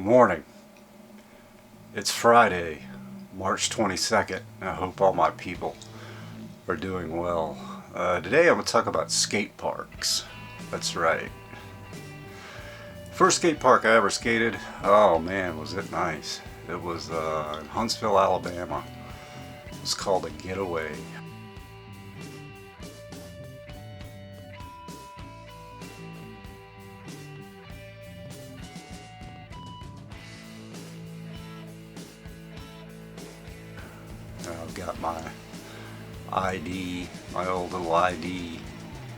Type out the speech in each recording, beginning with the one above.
Good morning. It's Friday, March 22nd, and I hope all my people are doing well. Today I'm going to talk about skate parks. That's right. First skate park I ever skated, oh man, was it nice. It was in Huntsville, Alabama. It was called a Getaway. I've got my ID, my old little ID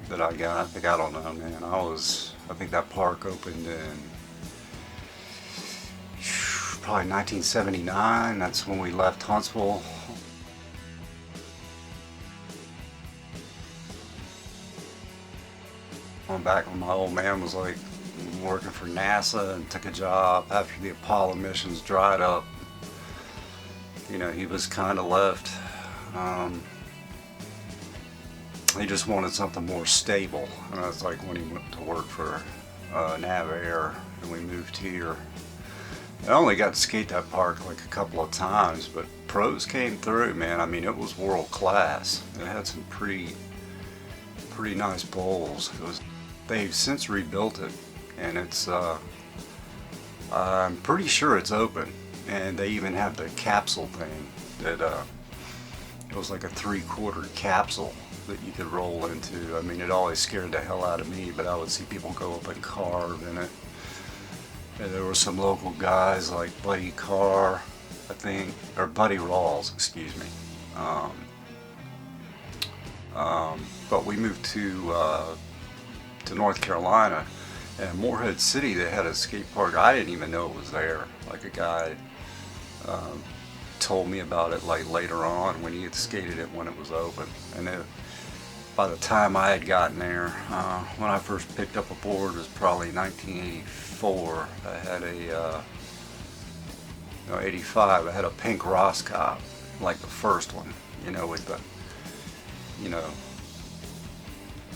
that I got. I don't know, man. I think that park opened in probably 1979. That's when we left Huntsville. Went back when my old man was like working for NASA and took a job after the Apollo missions dried up. You know, he was kind of left. He just wanted something more stable, and that's like when he went to work for Nav Air, and we moved here. I only got to skate that park like a couple of times, but pros came through, man. I mean, it was world class. It had some pretty nice bowls. They've since rebuilt it, and it's I'm pretty sure it's open. And they even have the capsule thing that it was like a 3/4 capsule that you could roll into. I mean, it always scared the hell out of me, but I would see people go up and carve in it. And there were some local guys like Buddy Carr, I think, or Buddy Rawls, excuse me. But we moved to North Carolina, and in Morehead City they had a skate park. I didn't even know it was there. Like a guy told me about it like later on when he had skated it when it was open. And by the time I had gotten there, when I first picked up a board, it was probably 1984. I had a 85. I had a pink Roscop, like the first one, you know, with the, you know,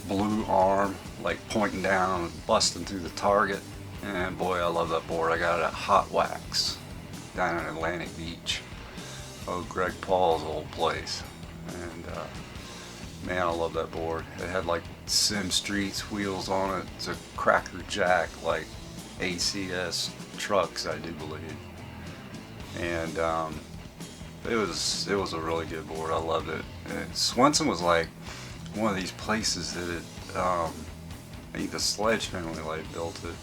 blue arm, like pointing down and busting through the target. And boy, I love that board. I got it at Hot Wax down in Atlantic Beach. Oh, Greg Paul's old place. And man, I love that board. It had like Sim Streets wheels on it. It's a Cracker Jack, like ACS trucks, I do believe. And it was a really good board. I loved it. And Swinson was like one of these places that I think the Sledge family like built it.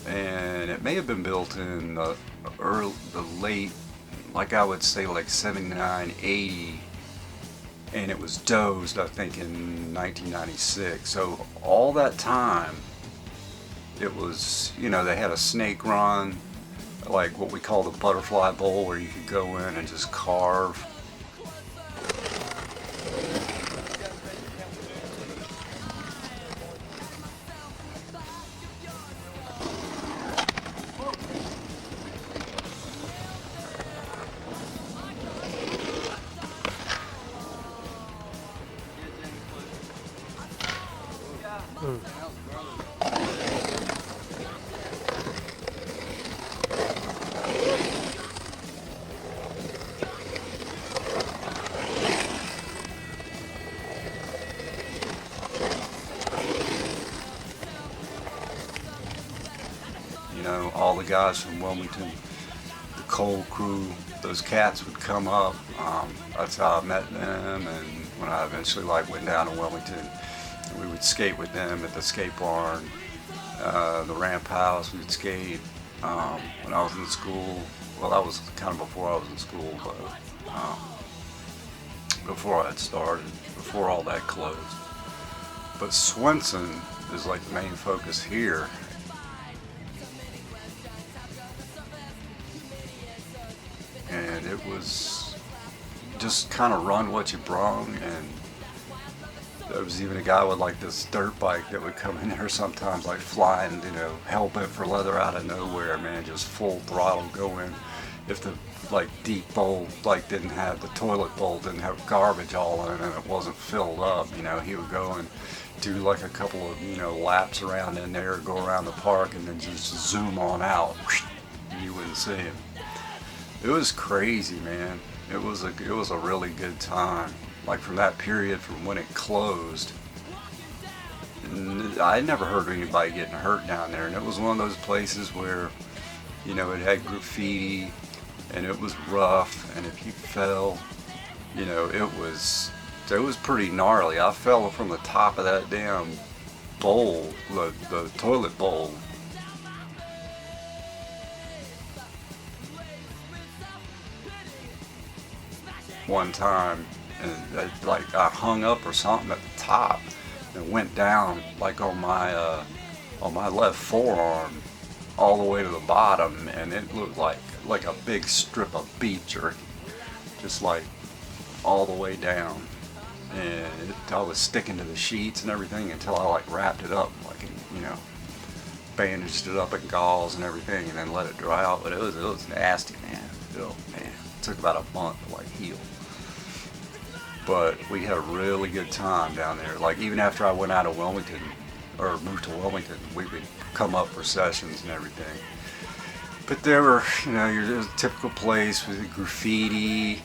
And it may have been built in the late, like I would say like 79, 80, and it was dozed, I think, in 1996. So all that time, it was, you know, they had a snake run, like what we call the butterfly bowl, where you could go in and just carve. You know, all the guys from Wilmington, the Cold Crew, those cats would come up. That's how I met them, and when I eventually like went down to Wilmington, we would skate with them at the skate barn, the ramp house. We would skate when I was in school. Well, that was kind of before I was in school, but before I had started, before all that closed. But Swinson is like the main focus here. And it was just kind of run what you brung, and there was even a guy with like this dirt bike that would come in there sometimes, like flying, you know, hell bent for leather out of nowhere, man, just full throttle going. If the like deep bowl like didn't have the toilet bowl, didn't have garbage all in it, and it wasn't filled up, you know, he would go and do like a couple of, you know, laps around in there, go around the park, and then just zoom on out. you wouldn't see him. It was crazy, man. It was a really good time. Like from that period, from when it closed, I never heard of anybody getting hurt down there. And it was one of those places where, you know, it had graffiti and it was rough, and if you fell, you know, it was pretty gnarly. I fell from the top of that damn bowl, the toilet bowl. One time, and like I hung up or something at the top and went down like on my left forearm all the way to the bottom, and it looked like a big strip of beef jerky, just like all the way down. And I was sticking to the sheets and everything until I like wrapped it up, like, you know, bandaged it up in gauze and everything, and then let it dry out. But it was nasty, man. Oh man, it took about a month to like heal. But we had a really good time down there. Like even after I went out of Wilmington, or moved to Wilmington, we would come up for sessions and everything. But there were, you know, you're a typical place with graffiti,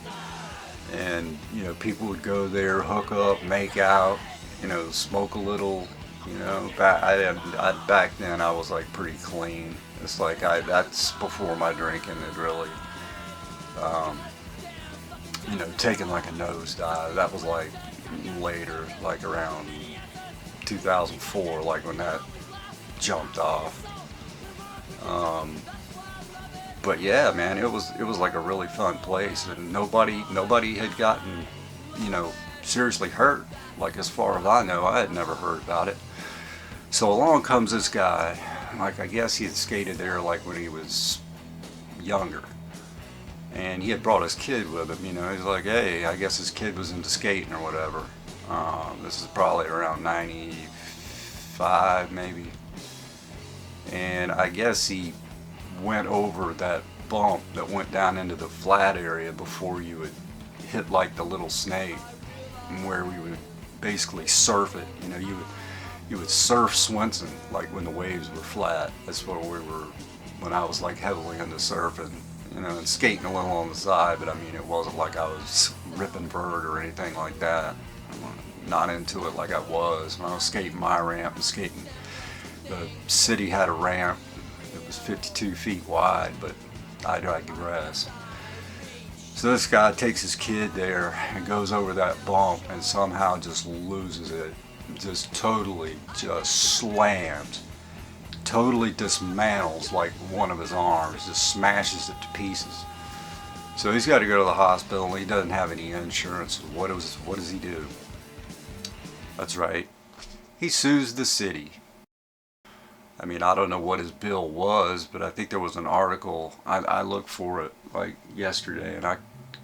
and you know, people would go there, hook up, make out, you know, smoke a little, you know. Back then I was like pretty clean. It's like that's before my drinking had really, you know, taken like a nosedive. That was like later, like around 2004, like when that jumped off. But yeah, man, it was like a really fun place, and nobody had gotten, you know, seriously hurt. Like as far as I know, I had never heard about it. So along comes this guy. Like I guess he had skated there like when he was younger, and he had brought his kid with him. You know, he's like, hey, I guess his kid was into skating or whatever. This is probably around '95 maybe, and I guess he went over that bump that went down into the flat area before you would hit like the little snake, where we would basically surf it. You know, you would surf Swinson like when the waves were flat. That's where we were when I was like heavily into surfing, you know, and skating a little on the side. But I mean, it wasn't like I was ripping vert or anything like that. I'm not into it like I was when I was skating my ramp and skating. The city had a ramp. It was 52 feet wide, but I digress. So this guy takes his kid there and goes over that bump and somehow just loses it. Just totally just slams. Totally dismantles like one of his arms. Just smashes it to pieces. So he's got to go to the hospital. He doesn't have any insurance. What does he do? That's right. He sues the city. I mean, I don't know what his bill was, but I think there was an article. I looked for it like yesterday and I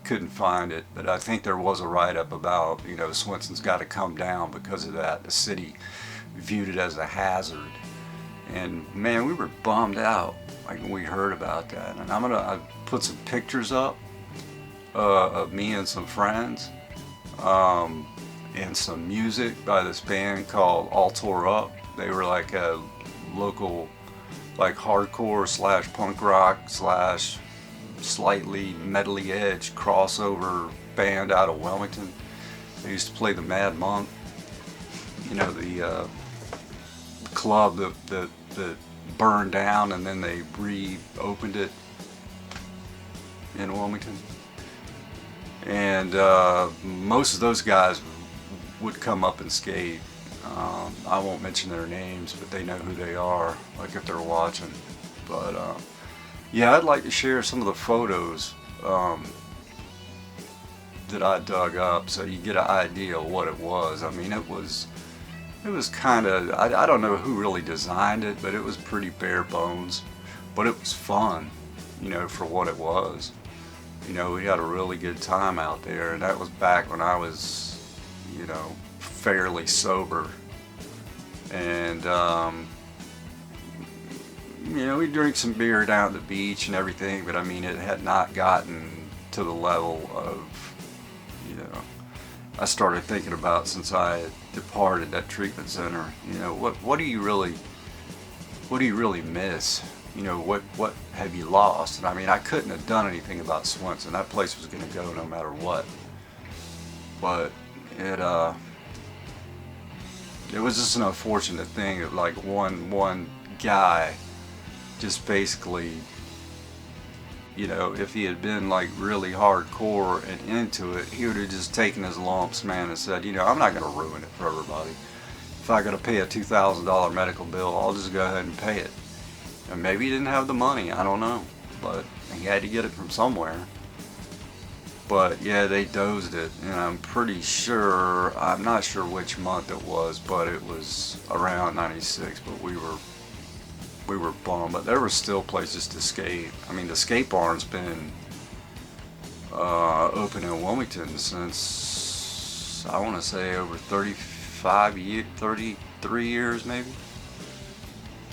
couldn't find it, but I think there was a write-up about, you know, Swinson's got to come down because of that. The city viewed it as a hazard, and man, we were bummed out like when we heard about that. And I put some pictures up of me and some friends, and some music by this band called All Tore Up. They were like a local, like hardcore / punk rock / slightly metally edge crossover band out of Wilmington. They used to play the Mad Monk, you know, the club that burned down and then they reopened it in Wilmington. And most of those guys would come up and skate. I won't mention their names, but they know who they are, like if they're watching. But yeah, I'd like to share some of the photos that I dug up so you get an idea of what it was. I mean, it was kind of, I don't know who really designed it, but it was pretty bare bones. But it was fun, you know, for what it was. You know, we had a really good time out there, and that was back when I was, you know, fairly sober. And you know, we drink some beer down at the beach and everything, but I mean, it had not gotten to the level of, you know, I started thinking about since I had departed that treatment center. You know, what do you really miss? you know, what have you lost? And I mean, I couldn't have done anything about Swinson. That place was going to go no matter what. But it was just an unfortunate thing that like one guy just basically, you know, if he had been like really hardcore and into it, he would have just taken his lumps, man, and said, you know, I'm not going to ruin it for everybody. If I got to pay a $2,000 medical bill, I'll just go ahead and pay it. And maybe he didn't have the money, I don't know, but he had to get it from somewhere. But yeah, they dozed it, and I'm pretty sure, I'm not sure which month it was, but it was around 96, but we were bummed. But there were still places to skate. I mean, the skate barn's been open in Wilmington since, I want to say, over 33 years maybe?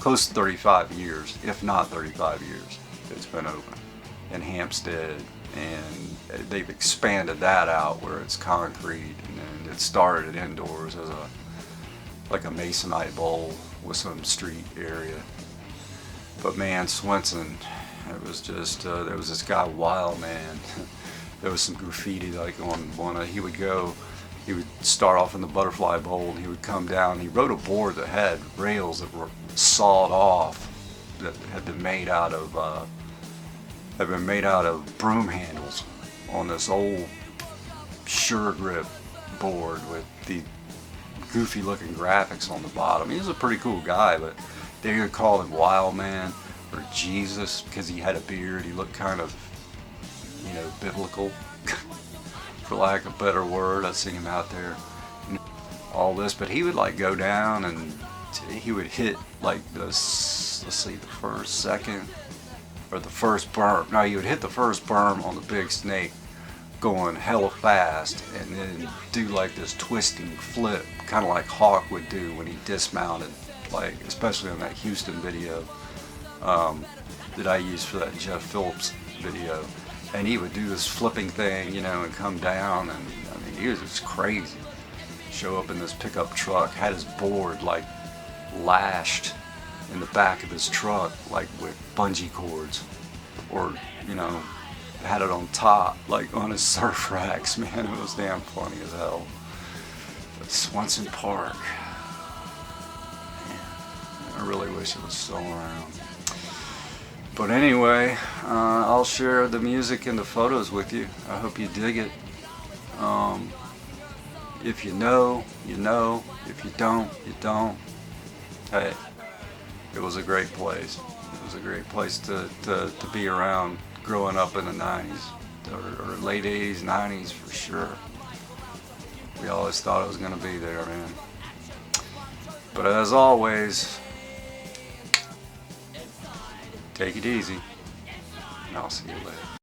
Close to 35 years, if not 35 years, it's been open in Hampstead. And they've expanded that out where it's concrete, and it started indoors as like a masonite bowl with some street area. But man, Swinson, it was just there was this guy Wild Man. There was some graffiti like on one. He would start off in the butterfly bowl, and he would come down. He rode a board that had rails that were sawed off, that had been made out of broom handles on this old Sure Grip board with the goofy looking graphics on the bottom. He was a pretty cool guy, but they would call him Wild Man or Jesus because he had a beard. He looked kind of, you know, biblical, for lack of a better word. I'd seen him out there, you know, all this, but he would like go down and he would hit like this, let's see, the first, second, or the first berm. No, you would hit the first berm on the big snake going hella fast, and then do like this twisting flip, kind of like Hawk would do when he dismounted, like especially on that Houston video that I used for that Jeff Phillips video. And he would do this flipping thing, you know, and come down, and I mean, he was just crazy. Show up in this pickup truck, had his board like lashed in the back of his truck, like with bungee cords, or, you know, had it on top, like on his surf racks. Man, it was damn funny as hell. But Swinson Park, man, I really wish it was still around. But anyway, I'll share the music and the photos with you. I hope you dig it. If you know, you know. If you don't, you don't. Hey, it was a great place. It was a great place to be around growing up in the 90s, or late 80s, 90s for sure. We always thought it was going to be there, man. But as always, take it easy, and I'll see you later.